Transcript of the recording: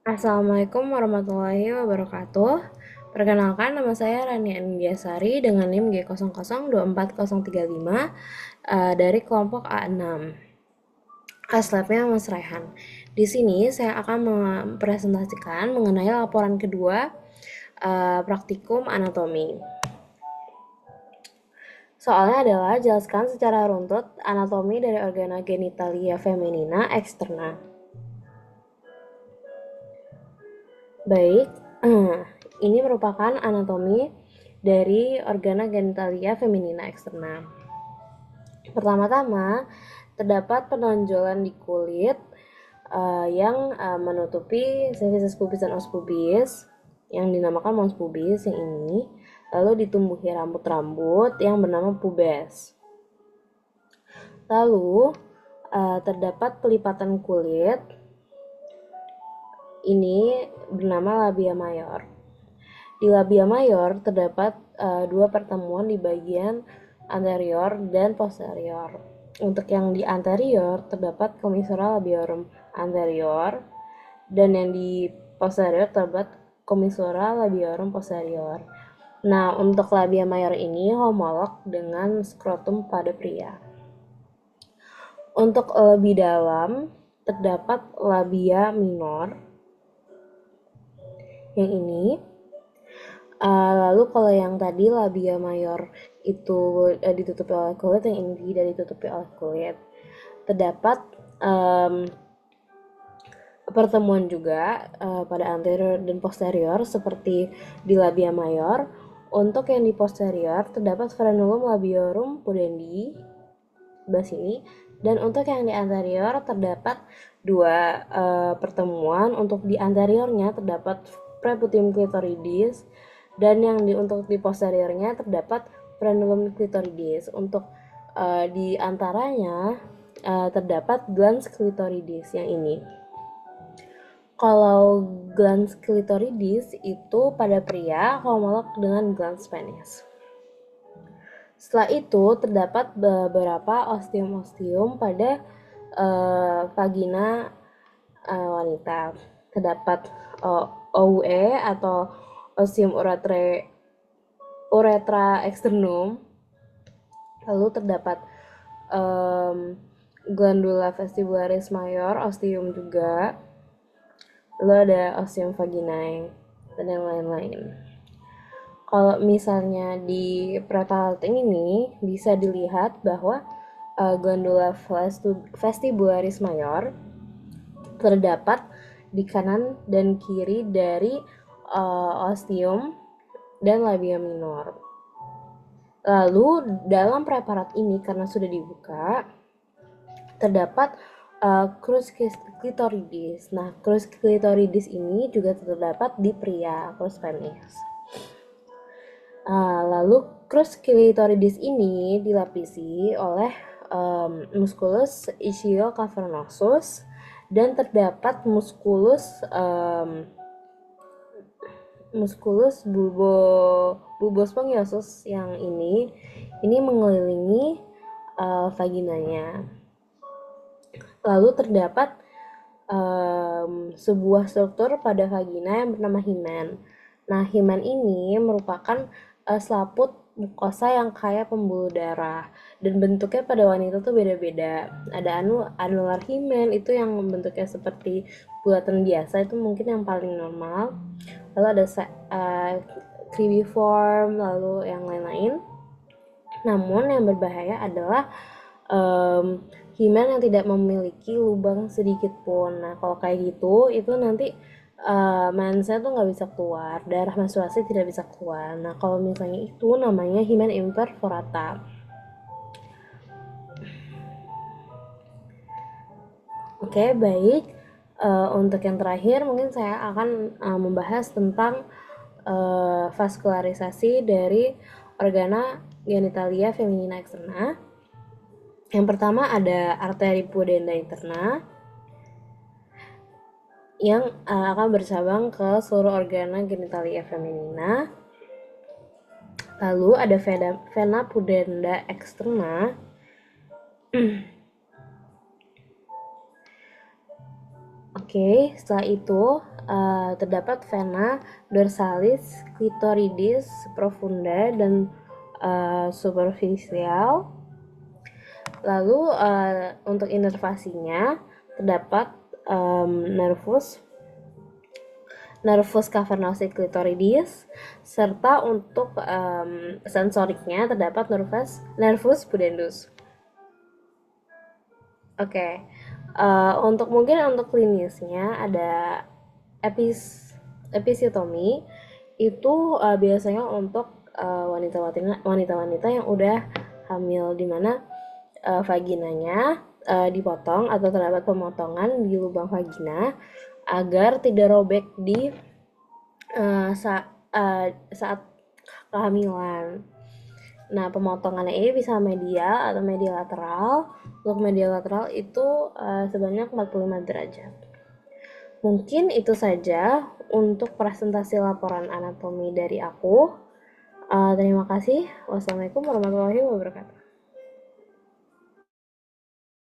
Assalamualaikum warahmatullahi wabarakatuh. Perkenalkan, nama saya Rani Anindiyasari dengan NIM G00240035 dari kelompok A6. Aslabnya Mas Rehan. Di sini saya akan mempresentasikan mengenai laporan kedua praktikum anatomi. Soalnya adalah jelaskan secara runtut anatomi dari organa genitalia feminina eksterna. Baik, ini merupakan anatomi dari organa genitalia feminina eksterna. Pertama-tama, terdapat penonjolan di kulit yang menutupi sifisis pubis dan os pubis yang dinamakan mons pubis yang ini, lalu ditumbuhi rambut-rambut yang bernama pubes. Lalu terdapat pelipatan kulit ini bernama labia mayor. Di labia mayor terdapat dua pertemuan di bagian anterior dan posterior. Untuk yang di anterior terdapat commissura labiorum anterior dan yang di posterior terdapat commissura labiorum posterior. Nah, untuk labia mayor ini homolog dengan skrotum pada pria. Untuk lebih dalam terdapat labia minor yang ini. Lalu kalau yang tadi labia mayor itu ditutupi oleh kulit, yang ini tidak ditutupi oleh kulit. Terdapat pertemuan juga pada anterior dan posterior seperti di labia mayor. Untuk yang di posterior terdapat frenulum labiorum pudendi sebelah sini, dan untuk yang di anterior terdapat dua pertemuan. Untuk di anteriornya terdapat preputium clitoridis, dan yang untuk di posteriornya terdapat frenulum clitoridis. Untuk di antaranya terdapat glans clitoridis yang ini. Kalau glans clitoridis itu pada pria homolog dengan glans penis. Setelah itu terdapat beberapa ostium-ostium pada vagina wanita. Terdapat OUE atau ostium uretra externum. Lalu terdapat glandula vestibularis mayor, ostium juga. Lalu ada ostium vaginae dan yang lain-lain. Kalau misalnya di preparating ini bisa dilihat bahwa glandula vestibularis mayor terdapat di kanan dan kiri dari ostium dan labia minor. Lalu dalam preparat ini karena sudah dibuka terdapat crus clitoridis. Nah, crus clitoridis ini juga terdapat di pria, crus penis. Lalu crus clitoridis ini dilapisi oleh musculus ischiocavernosus dan terdapat musculus bulbospongiosus yang ini mengelilingi vaginanya. Lalu terdapat sebuah struktur pada vagina yang bernama himen. Nah, himen ini merupakan selaput mukosa yang kaya pembuluh darah, dan bentuknya pada wanita tuh beda-beda. Ada anular himen itu yang bentuknya seperti bulatan biasa, itu mungkin yang paling normal. Lalu ada cribriform, lalu yang lain-lain. Namun yang berbahaya adalah himen yang tidak memiliki lubang sedikit pun. Nah, kalau kayak gitu itu nanti mensnya tuh nggak bisa keluar, darah menstruasi tidak bisa keluar. Nah, kalau misalnya itu namanya himen imperforata. Oke, baik. Untuk yang terakhir mungkin saya akan membahas tentang vaskularisasi dari organa genitalia feminina eksterna. Yang pertama ada arteri pudenda interna yang akan bercabang ke seluruh organa genitalia feminina. Lalu ada vena pudenda externa. Oke, setelah itu terdapat vena dorsalis, clitoridis profunda, dan superficial. Lalu untuk inervasinya terdapat nervus cavernosus clitoridis, serta untuk sensoriknya terdapat nervus pudendus. Oke. Untuk klinisnya ada episiotomi, itu biasanya untuk wanita-wanita yang udah hamil, di mana vaginanya dipotong atau terdapat pemotongan di lubang vagina agar tidak robek di saat kehamilan. Nah, pemotongannya ini bisa medial atau medial lateral. Untuk medial lateral itu sebanyak 45 derajat. Mungkin itu saja untuk presentasi laporan anatomi dari aku. Terima kasih. Wassalamualaikum warahmatullahi wabarakatuh.